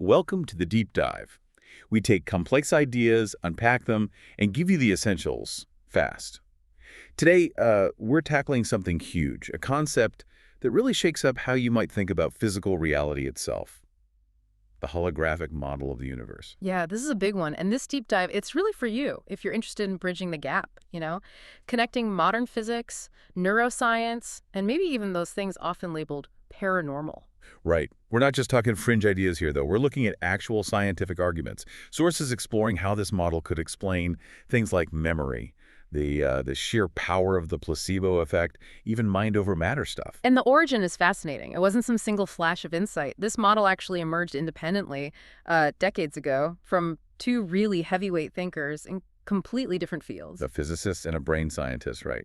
Welcome to the deep dive. We take complex ideas, unpack them, and give you the essentials fast. Today, we're tackling something huge, a concept that really shakes up how you might think about physical reality itself, the holographic model of the universe. Yeah, this is a big one. And this deep dive, it's really for you if you're interested in bridging the gap, connecting modern physics, neuroscience, and maybe even those things often labeled paranormal. Right. We're not just talking fringe ideas here, though. We're looking at actual scientific arguments, sources exploring how this model could explain things like memory, the sheer power of the placebo effect, even mind over matter stuff. And the origin is fascinating. It wasn't some single flash of insight. This model actually emerged independently decades ago from two really heavyweight thinkers in completely different fields. A physicist and a brain scientist, right?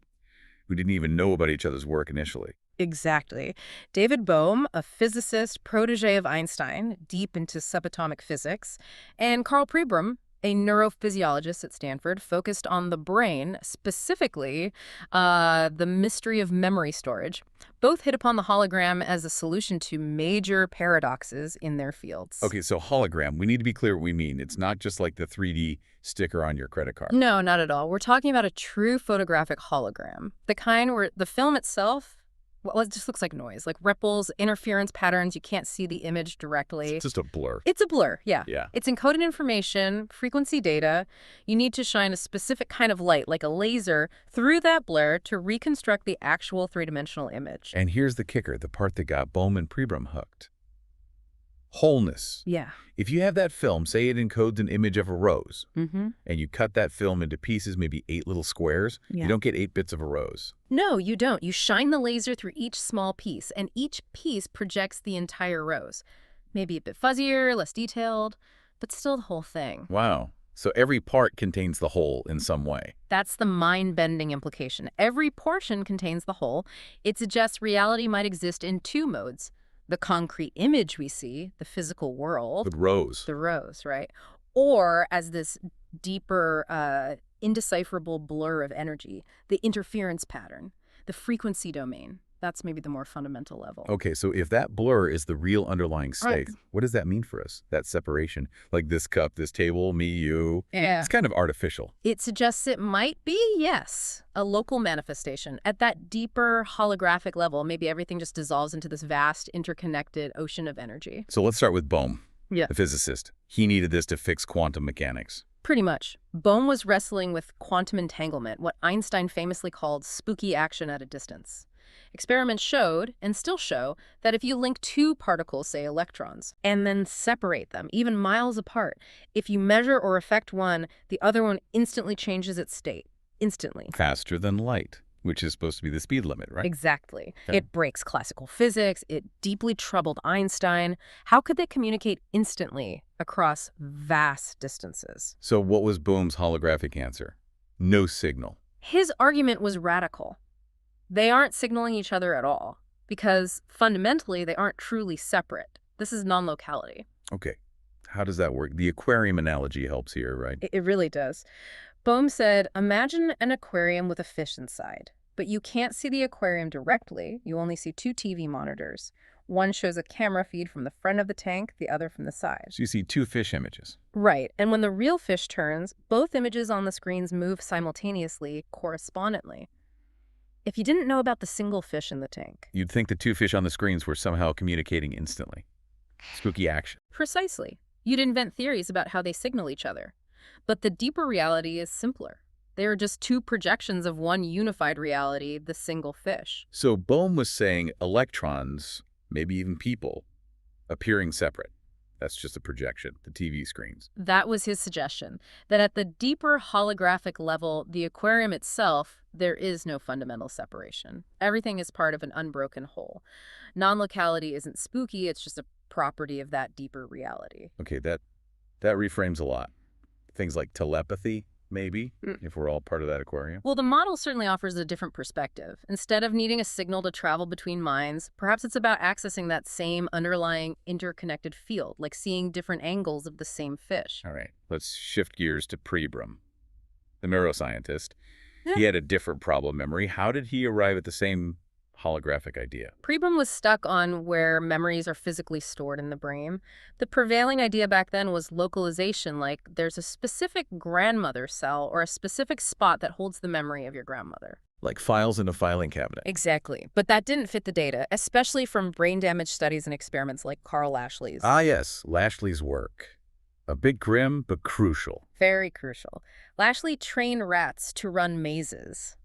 Who didn't even know about each other's work initially. Exactly. David Bohm, a physicist, protege of Einstein, deep into subatomic physics, and Carl Pribram, a neurophysiologist at Stanford, focused on the brain, specifically the mystery of memory storage. Both hit upon the hologram as a solution to major paradoxes in their fields. Okay, so hologram, we need to be clear what we mean. It's not just like the 3D sticker on your credit card. No, not at all. We're talking about a true photographic hologram, the kind where the film itself, well, it just looks like noise, like ripples, interference patterns. You can't see the image directly. It's just a blur. It's a blur, yeah. Yeah. It's encoded information, frequency data. You need to shine a specific kind of light, like a laser, through that blur to reconstruct the actual three-dimensional image. And here's the kicker, the part that got Bohm and Pribram hooked. Wholeness. Yeah. If you have that film, say it encodes an image of a rose, Mm-hmm. and you cut that film into pieces, maybe 8 little squares, Yeah. you don't get 8 bits of a rose. No, you don't. You shine the laser through each small piece, and each piece projects the entire rose. Maybe a bit fuzzier, less detailed, but still the whole thing. Wow. So every part contains the whole in some way. That's the mind-bending implication. Every portion contains the whole. It suggests reality might exist in two modes. The concrete image we see, the physical world, With rose. the rose, right? Or as this deeper, indecipherable blur of energy, the interference pattern, the frequency domain. That's maybe the more fundamental level. Okay, so if that blur is the real underlying Right. state, what does that mean for us? That separation, like this cup, this table, me, you. Yeah. It's kind of artificial. It suggests it might be, yes, a local manifestation. At that deeper holographic level, maybe everything just dissolves into this vast, interconnected ocean of energy. So let's start with Bohm, Yeah. the physicist. He needed this to fix quantum mechanics. Pretty much. Bohm was wrestling with quantum entanglement, what Einstein famously called spooky action at a distance. Experiments showed, and still show, that if you link two particles, say electrons, and then separate them, even miles apart, if you measure or affect one, the other one instantly changes its state. Instantly. Faster than light, which is supposed to be the speed limit, right? Exactly. Okay. It breaks classical physics. It deeply troubled Einstein. How could they communicate instantly across vast distances? So what was Bohm's holographic answer? No signal. His argument was radical. They aren't signaling each other at all because fundamentally they aren't truly separate. This is non-locality. Okay. How does that work? The aquarium analogy helps here, right? It really does. Bohm said, imagine an aquarium with a fish inside, but you can't see the aquarium directly. You only see two TV monitors. One shows a camera feed from the front of the tank, the other from the side. So you see two fish images. Right, and when the real fish turns, both images on the screens move simultaneously, correspondently. If you didn't know about the single fish in the tank. You'd think the two fish on the screens were somehow communicating instantly. Spooky action. Precisely. You'd invent theories about how they signal each other. But the deeper reality is simpler. They are just two projections of one unified reality, the single fish. So Bohm was saying electrons, maybe even people, appearing separate. That's just a projection, the TV screens. That was his suggestion, that at the deeper holographic level, the aquarium itself, there is no fundamental separation. Everything is part of an unbroken whole. Non-locality isn't spooky, it's just a property of that deeper reality. Okay, that reframes a lot. Things like telepathy, maybe, if we're all part of that aquarium. Well, the model certainly offers a different perspective. Instead of needing a signal to travel between minds, perhaps it's about accessing that same underlying interconnected field, like seeing different angles of the same fish. All right, let's shift gears to Pribram, the neuroscientist. He had a different problem memory. How did he arrive at the same holographic idea? Pribram was stuck on where memories are physically stored in the brain. The prevailing idea back then was localization, like there's a specific grandmother cell or a specific spot that holds the memory of your grandmother. Like files in a filing cabinet. Exactly. But that didn't fit the data, especially from brain damage studies and experiments like Carl Lashley's. Ah, yes, Lashley's work. A bit grim, but crucial. Very crucial. Lashley trained rats to run mazes.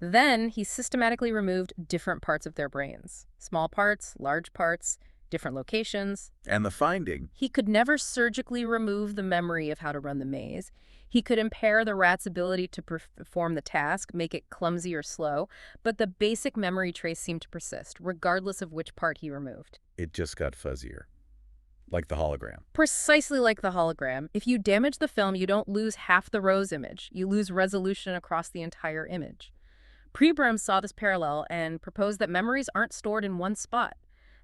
Then he systematically removed different parts of their brains. Small parts, large parts, different locations. And the finding? He could never surgically remove the memory of how to run the maze. He could impair the rat's ability to perform the task, make it clumsy or slow, but the basic memory trace seemed to persist, regardless of which part he removed. It just got fuzzier. Like the hologram. Precisely like the hologram. If you damage the film, you don't lose half the rose image. You lose resolution across the entire image. Pribram saw this parallel and proposed that memories aren't stored in one spot.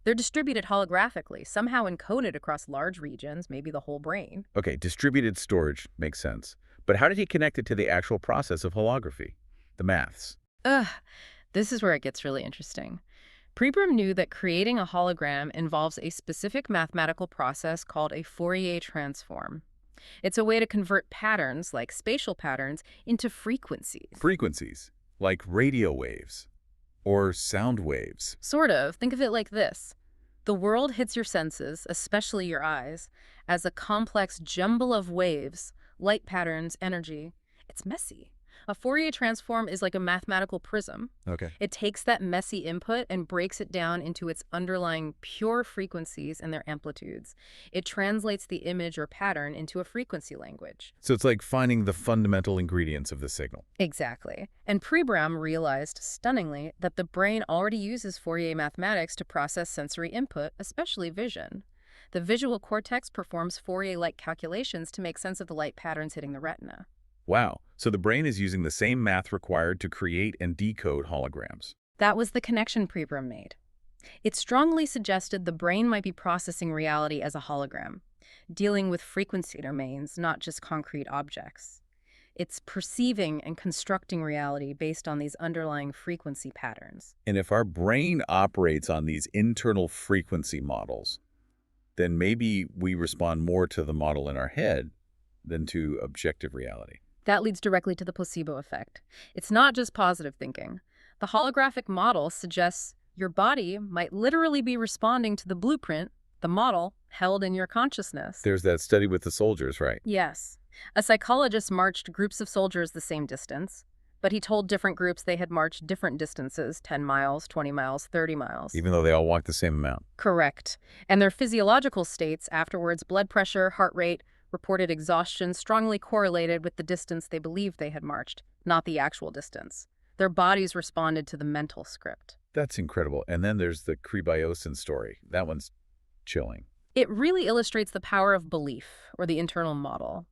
They're distributed holographically, somehow encoded across large regions, maybe the whole brain. Okay, distributed storage makes sense. But how did he connect it to the actual process of holography? The maths. This is where it gets really interesting. Pribram knew that creating a hologram involves a specific mathematical process called a Fourier transform. It's a way to convert patterns, like spatial patterns, into frequencies. Frequencies, like radio waves or sound waves. Sort of. Think of it like this. The world hits your senses, especially your eyes, as a complex jumble of waves, light patterns, energy. It's messy. A Fourier transform is like a mathematical prism. Okay. It takes that messy input and breaks it down into its underlying pure frequencies and their amplitudes. It translates the image or pattern into a frequency language. So it's like finding the fundamental ingredients of the signal. Exactly. And Pribram realized, stunningly, that the brain already uses Fourier mathematics to process sensory input, especially vision. The visual cortex performs Fourier-like calculations to make sense of the light patterns hitting the retina. Wow, so the brain is using the same math required to create and decode holograms. That was the connection Pribram made. It strongly suggested the brain might be processing reality as a hologram, dealing with frequency domains, not just concrete objects. It's perceiving and constructing reality based on these underlying frequency patterns. And if our brain operates on these internal frequency models, then maybe we respond more to the model in our head than to objective reality. That leads directly to the placebo effect. It's not just positive thinking. The holographic model suggests your body might literally be responding to the blueprint, the model, held in your consciousness. There's that study with the soldiers, right? Yes. A psychologist marched groups of soldiers the same distance, but he told different groups they had marched different distances, 10 miles, 20 miles, 30 miles. Even though they all walked the same amount. Correct. And their physiological states afterwards, blood pressure, heart rate, reported exhaustion, strongly correlated with the distance they believed they had marched, not the actual distance. Their bodies responded to the mental script. That's incredible. And then there's the Kribiosin story. That one's chilling. It really illustrates the power of belief, or the internal model.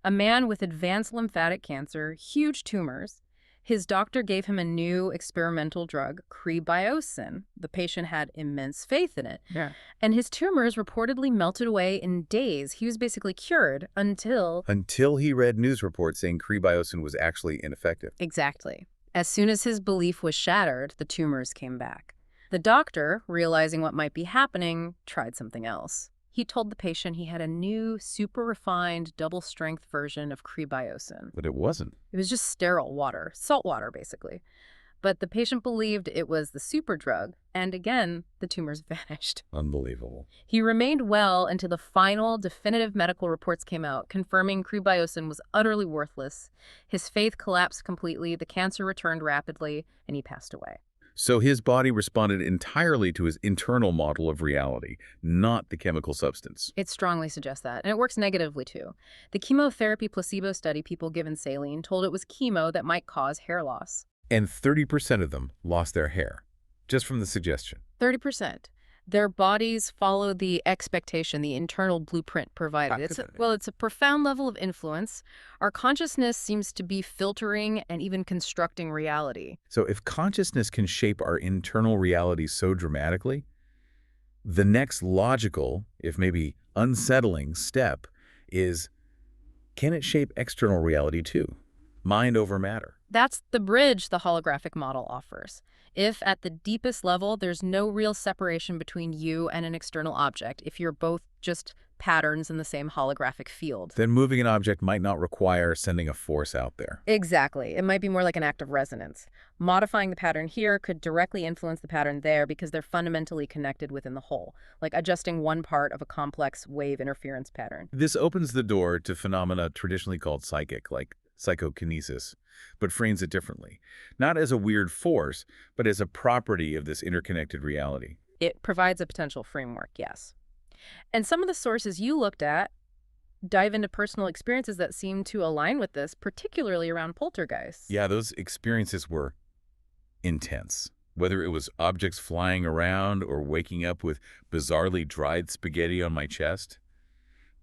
A man with advanced lymphatic cancer, huge tumors. His doctor gave him a new experimental drug, Kribiosin. The patient had immense faith in it. Yeah. And his tumors reportedly melted away in days. He was basically cured until Until he read news reports saying Kribiosin was actually ineffective. Exactly. As soon as his belief was shattered, the tumors came back. The doctor, realizing what might be happening, tried something else. He told the patient he had a new, super-refined, double-strength version of Kribiosin. But it wasn't. It was just sterile water, salt water, basically. But the patient believed it was the super drug, and again, the tumors vanished. Unbelievable. He remained well until the final, definitive medical reports came out, confirming Kribiosin was utterly worthless. His faith collapsed completely, the cancer returned rapidly, and he passed away. So his body responded entirely to his internal model of reality, not the chemical substance. It strongly suggests that, and it works negatively too. The chemotherapy placebo study people given saline told it was chemo that might cause hair loss. And 30% of them lost their hair, just from the suggestion. 30%. Their bodies follow the expectation, the internal blueprint provided. It's a profound level of influence. Our consciousness seems to be filtering and even constructing reality. So if consciousness can shape our internal reality so dramatically, the next logical, if maybe unsettling step is, can it shape external reality too? Mind over matter. That's the bridge the holographic model offers. If at the deepest level, there's no real separation between you and an external object, if you're both just patterns in the same holographic field. Then moving an object might not require sending a force out there. Exactly. It might be more like an act of resonance. Modifying the pattern here could directly influence the pattern there because they're fundamentally connected within the whole, like adjusting one part of a complex wave interference pattern. This opens the door to phenomena traditionally called psychic, like psychokinesis, but frames it differently. Not as a weird force, but as a property of this interconnected reality. It provides a potential framework, yes. And some of the sources you looked at dive into personal experiences that seem to align with this, particularly around poltergeists. Yeah, those experiences were intense. Whether it was objects flying around or waking up with bizarrely dried spaghetti on my chest,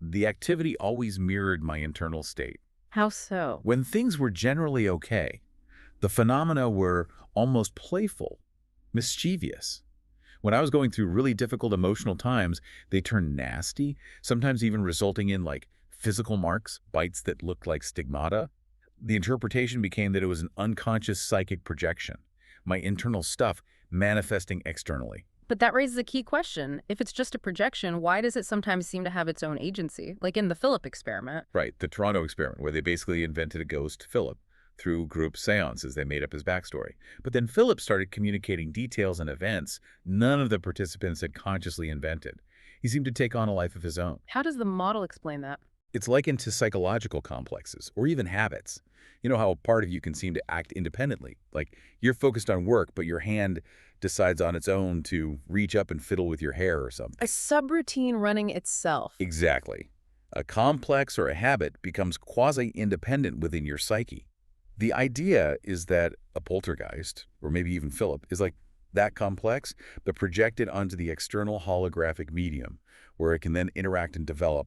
the activity always mirrored my internal state. How so? When things were generally okay, the phenomena were almost playful, mischievous. When I was going through really difficult emotional times, they turned nasty, sometimes even resulting in like physical marks, bites that looked like stigmata. The interpretation became that it was an unconscious psychic projection, my internal stuff manifesting externally. But that raises a key question. If it's just a projection, why does it sometimes seem to have its own agency? Like in the Philip experiment. Right, the Toronto experiment, where they basically invented a ghost, Philip, through group seances. They made up his backstory. But then Philip started communicating details and events none of the participants had consciously invented. He seemed to take on a life of his own. How does the model explain that? It's likened to psychological complexes, or even habits. You know how a part of you can seem to act independently. Like you're focused on work, but your hand decides on its own to reach up and fiddle with your hair or something. A subroutine running itself. Exactly. A complex or a habit becomes quasi-independent within your psyche. The idea is that a poltergeist, or maybe even Philip, is like that complex, but projected onto the external holographic medium, where it can then interact and develop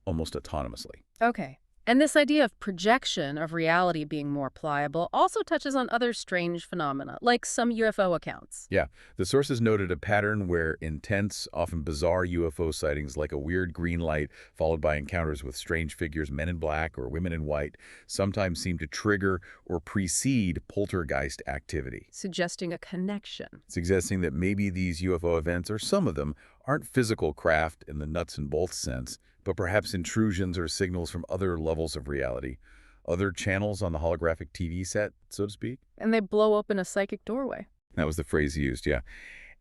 almost autonomously. Okay. And this idea of projection of reality being more pliable also touches on other strange phenomena, like some UFO accounts. Yeah, the sources noted a pattern where intense, often bizarre UFO sightings like a weird green light followed by encounters with strange figures, men in black or women in white, sometimes seem to trigger or precede poltergeist activity. Suggesting a connection. Suggesting that maybe these UFO events, or some of them, aren't physical craft in the nuts and bolts sense, but perhaps intrusions or signals from other levels of reality, other channels on the holographic TV set, so to speak. And they blow open a psychic doorway. That was the phrase used, yeah.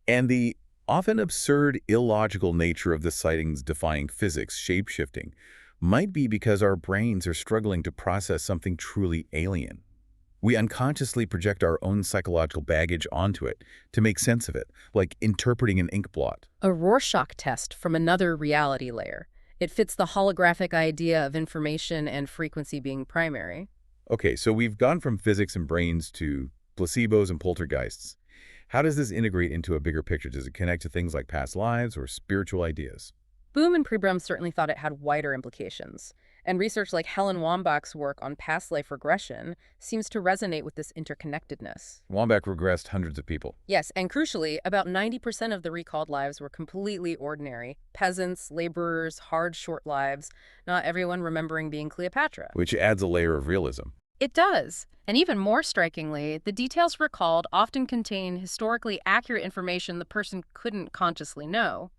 And the often absurd, illogical nature of the sightings defying physics, shape-shifting, might be because our brains are struggling to process something truly alien. We unconsciously project our own psychological baggage onto it to make sense of it, like interpreting an ink blot. A Rorschach test from another reality layer. It fits the holographic idea of information and frequency being primary. Okay, so we've gone from physics and brains to placebos and poltergeists. How does this integrate into a bigger picture? Does it connect to things like past lives or spiritual ideas? Bohm and Pribram certainly thought it had wider implications. And research like Helen Wambach's work on past life regression seems to resonate with this interconnectedness. Wambach regressed hundreds of people. Yes, and crucially, about 90% of the recalled lives were completely ordinary. Peasants, laborers, hard, short lives, not everyone remembering being Cleopatra. Which adds a layer of realism. It does. And even more strikingly, the details recalled often contain historically accurate information the person couldn't consciously know.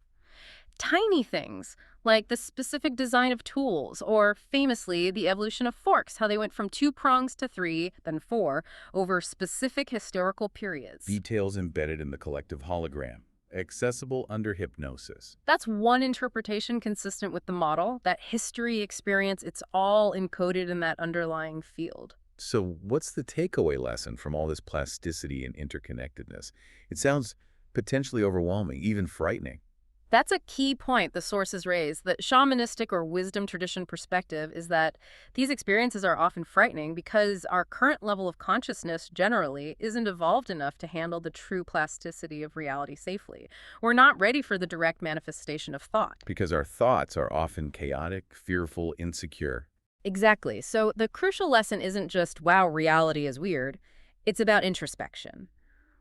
Tiny things, like the specific design of tools, or famously, the evolution of forks, how they went from 2 prongs to 3, then 4, over specific historical periods. Details embedded in the collective hologram, accessible under hypnosis. That's one interpretation consistent with the model, that history, experience, it's all encoded in that underlying field. So what's the takeaway lesson from all this plasticity and interconnectedness? It sounds potentially overwhelming, even frightening. That's a key point the sources raise. The shamanistic or wisdom tradition perspective is that these experiences are often frightening because our current level of consciousness generally isn't evolved enough to handle the true plasticity of reality safely. We're not ready for the direct manifestation of thought. Because our thoughts are often chaotic, fearful, insecure. Exactly. So the crucial lesson isn't just, wow, reality is weird. It's about introspection.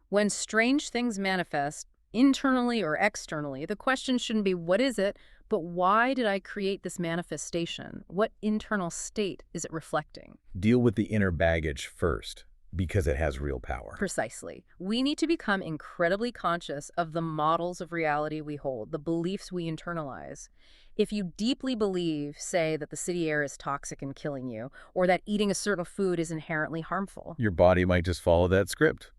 When strange things manifest, internally or externally, the question shouldn't be, what is it, but why did I create this manifestation? What internal state is it reflecting? Deal with the inner baggage first. because it has real power. Precisely. We need to become incredibly conscious of the models of reality we hold, the beliefs we internalize. If you deeply believe, say, that the city air is toxic and killing you, or that eating a certain food is inherently harmful, Your body might just follow that script,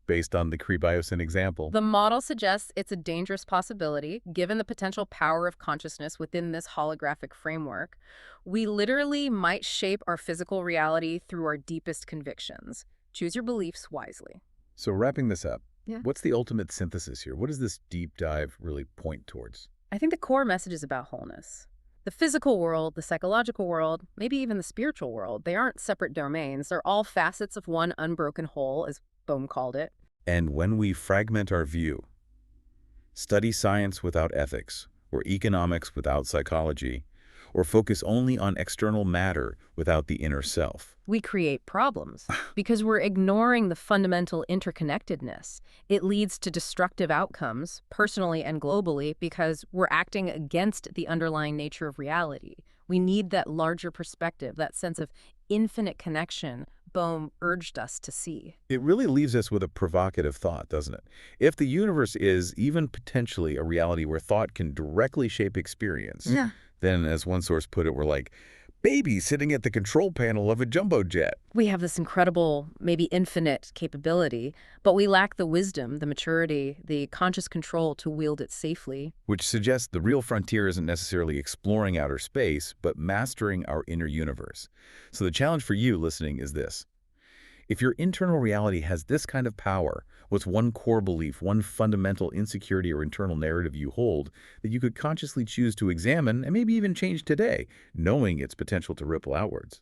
based on the Kribiosin example. the model suggests it's a dangerous possibility, given the potential power of consciousness within this holographic framework. We literally might shape our physical reality through our deepest convictions. Choose your beliefs wisely. So wrapping this up, Yeah. what's the ultimate synthesis here? What does this deep dive really point towards? I think the core message is about wholeness. The physical world, the psychological world, maybe even the spiritual world, they aren't separate domains. They're all facets of one unbroken whole, as Bohm called it. And when we fragment our view, study science without ethics, or economics without psychology, or focus only on external matter without the inner self, We create problems because we're ignoring the fundamental interconnectedness. It leads to destructive outcomes, personally and globally, because we're acting against the underlying nature of reality. We need that larger perspective, that sense of infinite connection Bohm urged us to see. it really leaves us with a provocative thought, doesn't it? If the universe is even potentially a reality where thought can directly shape experience, Yeah. then, as one source put it, we're like babies sitting at the control panel of a jumbo jet, We have this incredible, maybe infinite capability, but we lack the wisdom, the maturity, the conscious control to wield it safely. which suggests the real frontier isn't necessarily exploring outer space, but mastering our inner universe. So the challenge for you listening is this. If your internal reality has this kind of power, what's one core belief, one fundamental insecurity or internal narrative you hold that you could consciously choose to examine and maybe even change today, knowing its potential to ripple outwards?